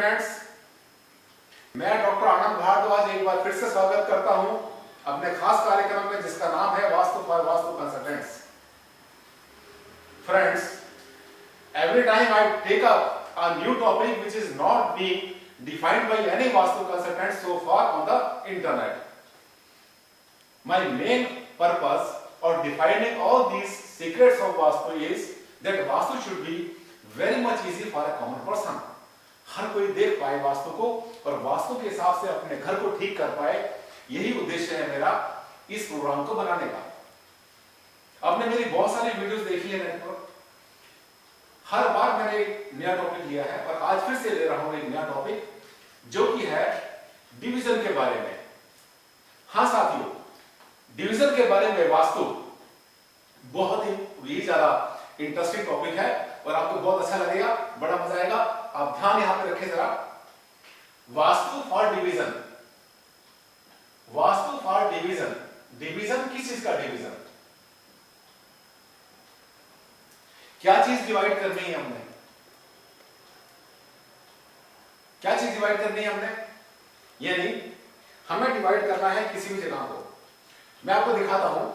Friends, मैं doctor आनंद भारद्वाज एक बार फिर से स्वागत करता हूं अपने खास कार्यक्रम में जिसका नाम है vastu for vastu consultants. Friends, every time I take up a new topic which is not being defined by any vastu consultant so far on the internet, my main purpose of defining all these secrets of vastu is that vastu should be very much easy for a common person. हर कोई देख पाए वास्तु को और वास्तु के हिसाब से अपने घर को ठीक कर पाए, यही उद्देश्य है मेरा इस प्रोग्राम को बनाने का। आपने मेरी बहुत सारी वीडियोस देखी है नेट पर, हर बार मैंने एक नया टॉपिक लिया है और आज फिर से ले रहा हूं एक नया टॉपिक जो कि है डिवीजन के बारे में। हाँ साथियों, डिवीजन के बारे में वास्तु बहुत ही ज्यादा इंटरेस्टिंग टॉपिक है और आपको बहुत अच्छा लगेगा, बड़ा मजा आएगा। आप ध्यान यहां पे रखें जरा। Vastu for division, vastu for division. Division किस चीज का डिवीजन? क्या चीज डिवाइड करनी है हमने? क्या चीज डिवाइड करनी है हमने? यानी हमें डिवाइड करना है किसी भी जगह को। मैं आपको दिखाता हूं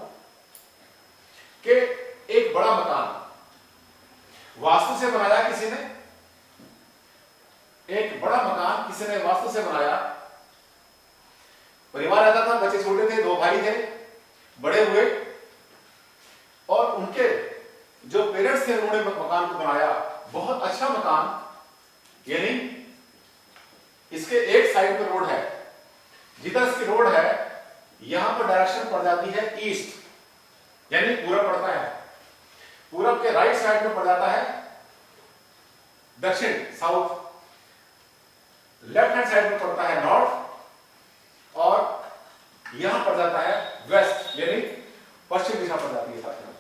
कि एक बड़ा मकान वास्तु से बनाया किसी ने, एक बड़ा मकान किसी ने वास्तु से बनाया। परिवार रहता था, बच्चे छोटे थे, 2 भाई थे, बड़े हुए और उनके जो पेरेंट्स थे उन्होंने मकान को बनाया, बहुत अच्छा मकान। यानी इसके एक साइड पर रोड है, जिधर इसकी रोड है यहां पर डायरेक्शन पड़ जाती है ईस्ट, यानी पूरब पड़ता है। पूरब के राइट साइड में पड़ जाता है दक्षिण, साउथ। लेफ्ट हैंड साइड में पड़ता है नॉर्थ और यहां पड़ जाता है वेस्ट, यानी पश्चिम दिशा पड़ जाती है साथियों।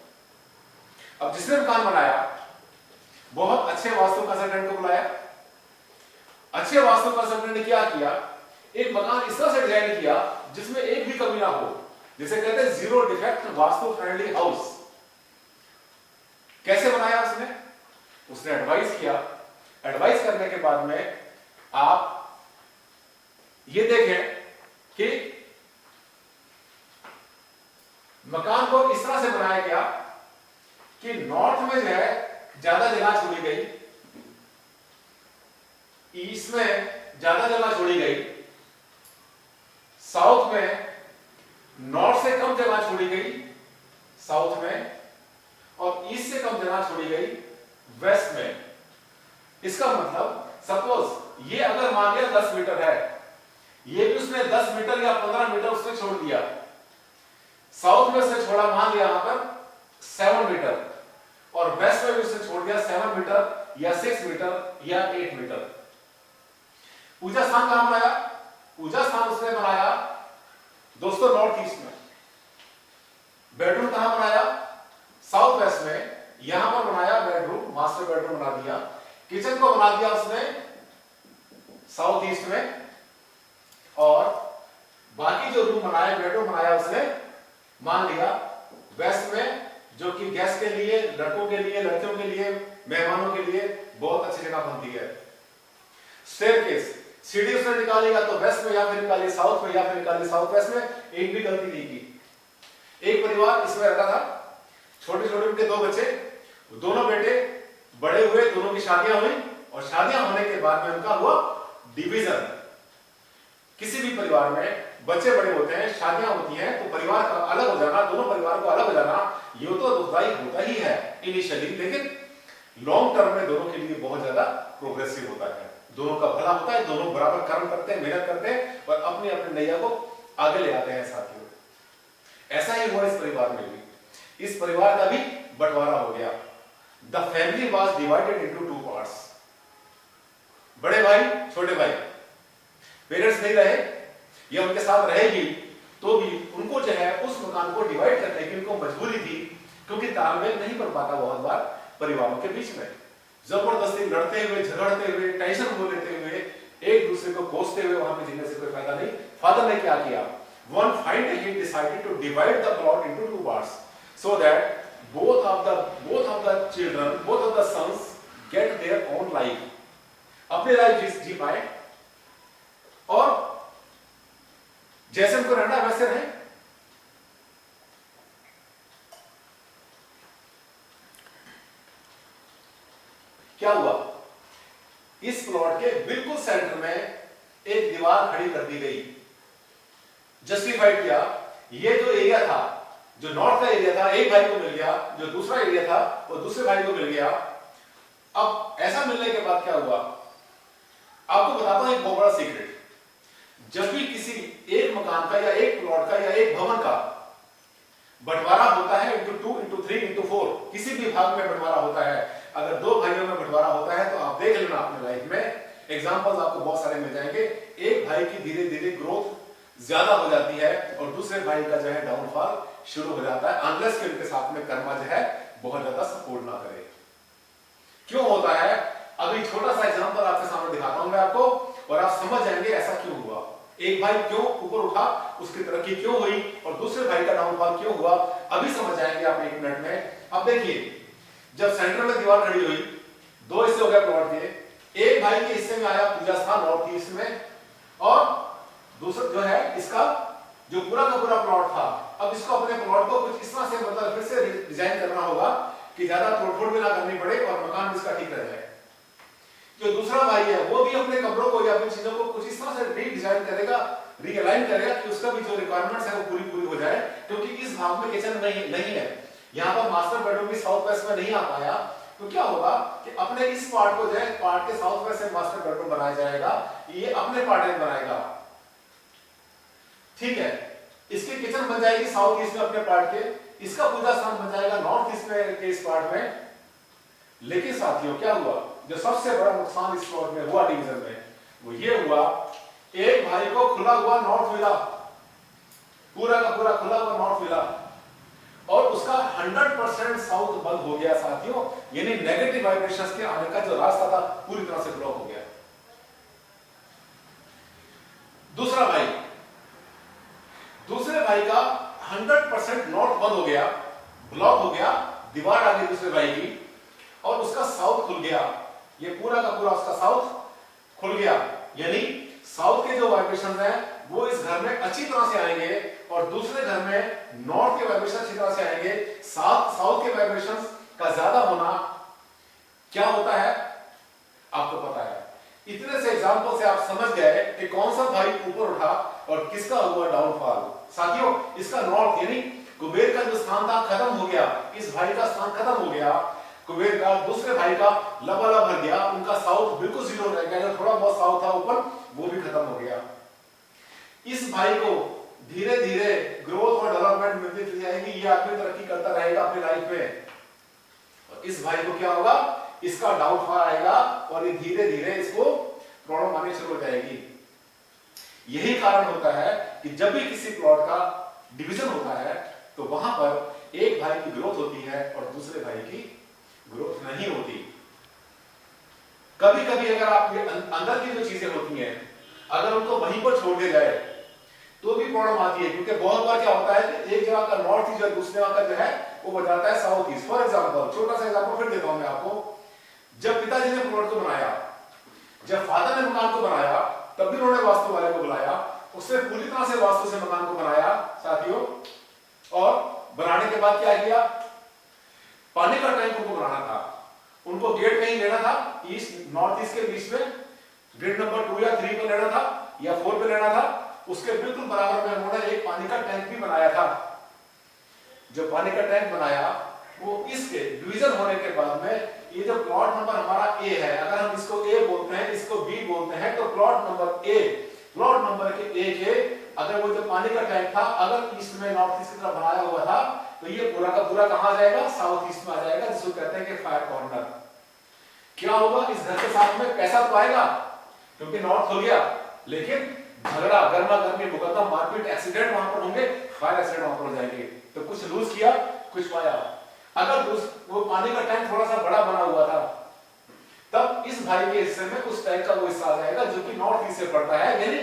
अब जिसने मकान बनाया बहुत अच्छे वास्तु कंसल्टेंट को बुलाया। अच्छे वास्तु कंसल्टेंट ने क्या किया, एक मकान इस तरह से डिजाइन किया जिसमें एक भी कमी ना हो, जिसे कहते हैं zero defect vastu friendly house. कैसे बनाया उसने एडवाइस किया। एडवाइस करने के बाद में आप ये देखें कि मकान को इस तरह से बनाया गया कि नॉर्थ में जो है ज्यादा जगह छोड़ी गई, ईस्ट में ज्यादा जगह छोड़ी गई, साउथ में नॉर्थ से कम जगह छोड़ी गई साउथ में, और ईस्ट से कम जगह छोड़ी गई वेस्ट में। इसका मतलब सपोज ये अगर मान लिया 10 मीटर है, ये भी उसने 10 मीटर या 15 मीटर उसने छोड़ दिया। साउथ में उसने छोड़ा मान लिया यहां पर 7 मीटर और वेस्ट में भी उसने छोड़ दिया 7 मीटर या 6 मीटर या 8 मीटर। पूजा स्थान कहां बनाया? पूजा स्थान उसने बनाया दोस्तों नॉर्थ ईस्ट में। बेडरूम कहां बनाया? साउथ वेस्ट में। यहां पर बनाया बेडरूम, मास्टर बेडरूम बना दिया। किचन को बना दिया उसने साउथ ईस्ट में और बाकी जो रूम बनाया, बेडरूम बनाया उसने मान लिया वेस्ट में, जो कि गेस्ट के लिए, लड़कों के लिए, लड़कियों के लिए, मेहमानों के लिए बहुत अच्छी जगह बनती है। स्टेयरकेस, सीढ़ी उसने निकालेगा तो वेस्ट में या फिर निकाली साउथ में या फिर निकाली साउथ वेस्ट में, एक भी गलती नहीं की। एक परिवार इसमें रहता था, छोटे छोटे उनके 2 बच्चे, दोनों बेटे बड़े हुए, दोनों की शादियां हुई और शादियां होने के बाद में उनका हुआ डिवीजन। किसी भी परिवार में बच्चे बड़े होते हैं, शादियां होती हैं, तो परिवार का अलग हो जाना, दोनों परिवार को अलग हो जाना, ये तो दुखदाई होता ही है इनिशियली, लेकिन लॉन्ग टर्म में दोनों के लिए बहुत ज्यादा प्रोग्रेसिव होता है। दोनों का भला होता है, दोनों बराबर कर्म करते हैं, मेहनत करते हैं और अपने अपने नैया को आगे ले आते हैं साथियों। ऐसा ही हुआ इस परिवार में भी। इस परिवार का भी बंटवारा हो गया। The family was divided into 2 parts. बड़े भाई, छोटे भाई, पेरेंट्स नहीं रहे या उनके साथ रहेगी तो भी उनको जो है उस मकान को डिवाइड करने की उनको मजबूरी थी, क्योंकि तालमेल नहीं कर पाता बहुत बार परिवारों के बीच में। जबरदस्ती लड़ते हुए, झगड़ते हुए, टेंशन हो लेते हुए, एक दूसरे को कोसते हुए वहां पे जीने से कोई फायदा नहीं। फादर ने क्या किया? One fine day he decided to divide the plot into 2 parts so that both of the children, both of the sons get their own life. अपनी लाइफ जी पाए और जैसे उनको रहना वैसे रहे। क्या हुआ, इस प्लॉट के बिल्कुल सेंटर में एक दीवार खड़ी कर दी गई, जस्टिफाइड किया। ये जो एरिया था, जो नॉर्थ का एरिया था, एक भाई को मिल गया, जो दूसरा एरिया था वो दूसरे भाई को मिल गया। अब ऐसा मिलने के बाद क्या हुआ, आपको बताता हूं एक बहुत बड़ा सीक्रेट। जब भी किसी एक मकान का या एक प्लॉट का या एक भवन का बंटवारा होता है इंटू 2 इंटू 3 इंटू 4, किसी भी भाग में बंटवारा होता है, अगर दो भाइयों में बंटवारा होता है तो आप देख लेना अपने लाइफ में एग्जांपल्स आपको बहुत सारे मिल जाएंगे। एक भाई की धीरे धीरे ग्रोथ ज्यादा हो जाती है और दूसरे भाई का जो है डाउनफॉल शुरू हो जाता है, अनलेस कि उनके साथ में कर्मा जो है बहुत ज्यादा सपोर्ट ना करे। क्यों होता है, अभी छोटा सा एग्जांपल आपके सामने दिखाता हूं मैं आपको और आप समझ जाएंगे ऐसा क्यों हुआ। एक भाई क्यों ऊपर उठा, उसकी तरक्की क्यों हुई और दूसरे भाई का डाउनफॉल क्यों हुआ, अभी समझ जाएंगे आप 1 मिनट में। अब देखिए, जब सेंटर में दीवार खड़ी हुई, 2 हिस्से हो गए प्लॉट के, एक भाई के हिस्से में आया पूजा स्थान नॉर्थ ईस्ट में और दूसरा जो है इसका जो पूरा का पूरा प्लॉट था, अब इसको अपने प्लॉट को कुछ इस तरह से मतलब फिर से डिजाइन करना होगा कि ज्यादा तोड़फोड़ भी ना करनी पड़े और मकान भी इसका ठीक रह जाए। जो दूसरा भाई है वो भी अपने कमरों को या फिर चीजों को कुछ इस तरह से रीडिजाइन करेगा, रीअलाइन करेगा कि उसका भी जो रिक्वायरमेंट्स है वो पूरी हो जाए, क्योंकि इस भाग में किचन नहीं है, यहाँ पर मास्टर बेडरूम भी साउथ वेस्ट में नहीं आ पाया। तो क्या होगा कि अपने इस पार्ट को जो है पार्ट के साउथ वेस्ट से मास्टर बेडरूम बनाया जाएगा, ये अपने पार्ट में बनाएगा, ठीक है। इसकी किचन बन जाएगी साउथ ईस्ट में अपने पार्ट के, इसका पूजा स्थान बन जाएगा नॉर्थ ईस्ट में के इस पार्ट में। लेकिन साथियों क्या हुआ, जो सबसे बड़ा नुकसान इस प्लॉट में हुआ डिवीजन में, वो ये हुआ, एक भाई को खुला हुआ नॉर्थ मिला, पूरा का पूरा खुला हुआ नॉर्थ मिला और उसका 100% साउथ बंद हो गया साथियों, यानी नेगेटिव वाइब्रेशंस के आने का जो रास्ता था पूरी तरह से ब्लॉक हो गया। दूसरे भाई का 100% नॉर्थ बंद हो गया, ब्लॉक हो गया, दीवार आ गई दूसरे भाई की और उसका साउथ खुल गया, ये पूरा का पूरा उसका साउथ खुल गया, यानी साउथ के जो वाइब्रेशंस हैं वो इस घर में अच्छी तरह से आएंगे और दूसरे घर में नॉर्थ के वाइब्रेशन अच्छी तरह से आएंगे। साउथ के वाइब्रेशंस का ज्यादा होना क्या होता है आपको पता है। इतने से एग्जांपल से आप समझ गए कि कौन सा भाई ऊपर उठा और किसका हुआ डाउनफॉल। साथियों, इसका नॉर्थ यानी कुबेर का जो स्थान था खत्म हो गया, इस भाई का स्थान खत्म हो गया, कुबेर का दूसरे भाई का लबालब भर गया, उनका साउथ बिल्कुल जीरो रह गया, जो थोड़ा बहुत साउथ था ऊपर वो भी खत्म हो गया। इस भाई को धीरे धीरे ग्रोथ और डेवलपमेंट मिलती चली जाएगी, ये आदमी तरक्की करता रहेगा अपनी लाइफ में और इस भाई को क्या होगा, इसका डाउनफॉल आएगा और ये धीरे धीरे इसको प्रॉब्लम आनी शुरू हो जाएगी। यही कारण होता है कि जब भी किसी प्लॉट का डिवीजन होता है तो वहां पर एक भाई की ग्रोथ होती है और दूसरे भाई की ग्रोथ नहीं होती। कभी कभी अगर आपके अंदर की जो चीजें होती हैं अगर उनको वहीं पर छोड़ दिया जाए तो भी प्रॉब्लम आती है, क्योंकि बहुत बार क्या होता है कि एक जगह का नॉर्थ ईस्ट और दूसरे जगह का जो है वो बजाता है साउथ ईस्ट। फॉर एग्जांपल, छोटा सा एग्जांपल फिर देता हूं मैं आपको। जब पिताजी ने प्लॉट को बनाया, जब फादर ने मकान को बनाया, तब भी उन्होंने वास्तु वाले को बुलाया, उससे पूरी तरह से वास्तु से मकान को बनाया साथियों, और बनाने के बाद क्या किया, पानी का टैंक उनको बनाना था, उनको गेट कहीं लेना था ईस्ट नॉर्थ ईस्ट के बीच में, गेट नंबर 2 या 3 पे लेना था या 4 पे लेना था, उसके बिल्कुल बराबर में उन्होंने एक पानी का टैंक भी बनाया था। जो पानी का टैंक बनाया वो इसके डिवीजन होने के बाद में, ये जो प्लॉट नंबर हमारा ए है, अगर हम इसको ए बोलते हैं इसको बी बोलते हैं, तो plot number A, plot number के ए के अगर वो जो पानी का टैंक था अगर ईस्ट में नॉर्थ ईस्ट की तरफ बनाया हुआ था तो ये पूरा का पूरा कहां आ जाएगा, साउथ ईस्ट में आ जाएगा, जिसको कहते हैं कि फायर कॉर्नर। क्या होगा, इस घर के साथ में पैसा तो आएगा क्योंकि नॉर्थ हो गया, लेकिन झगड़ा, गर्मा गर्मी, मुकदमा, मारपीट, एक्सीडेंट वहां पर होंगे, फायर एक्सीडेंट वहां पर हो जाएंगे। तो कुछ लूज किया कुछ पाया। अगर वो पानी का टैंक थोड़ा सा बड़ा बना हुआ था तब इस भाई के हिस्से में उस टैंक का वो हिस्सा आ जाएगा जो कि नॉर्थ ईस्ट से पड़ता है, यानी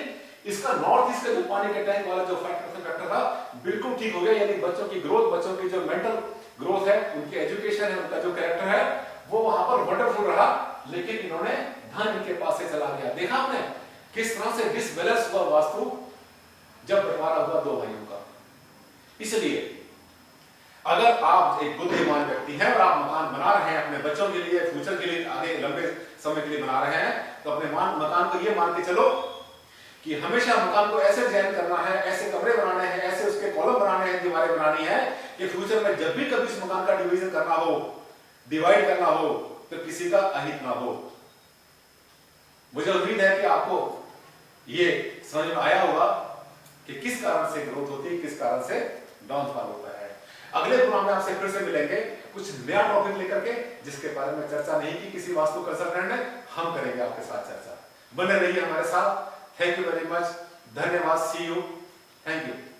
इसका नॉर्थ ईस्ट का जो पानी के टैंक वाला जो फैक्टर था बिल्कुल ठीक हो गया, यानी बच्चों की ग्रोथ, बच्चों की जो मेंटल ग्रोथ है, उनकी एजुकेशन है, उनका जो कैरेक्टर है वो वहां पर वंडरफुल रहा। लेकिन इन्होंने धन इनके पास से चला गया। देखा आपने किस तरह से डिसबैलेंस हुआ वास्तु जब बंटवारा हुआ दो भाइयों का। इसलिए अगर आप एक बुद्धिमान व्यक्ति हैं और आप मकान बना रहे हैं अपने बच्चों के लिए, फ्यूचर के लिए, आगे लंबे समय के लिए बना रहे हैं, तो अपने मकान को ये मान के चलो कि हमेशा मकान को ऐसे डिजाइन करना है, ऐसे कमरे बनाने हैं, ऐसे उसके कॉलम बनाने हैं, दीवारें बनानी है कि फ्यूचर में जब भी कभी इस मकान का डिवीजन करना हो, डिवाइड करना हो, तो किसी का अहित ना हो। मुझे उम्मीद है कि आपको ये समझ में आया होगा कि किस कारण से ग्रोथ होती है, किस कारण से डाउनफॉल होता है। अगले प्रोग्राम में आपसे फिर से मिलेंगे कुछ नया टॉपिक लेकर के, जिसके बारे में चर्चा नहीं की किसी वास्तु कंसल्टेंट ने, हम करेंगे आपके साथ चर्चा। बने रहिए हमारे साथ। Thank you very much. धन्यवाद। सी यू। Thank you.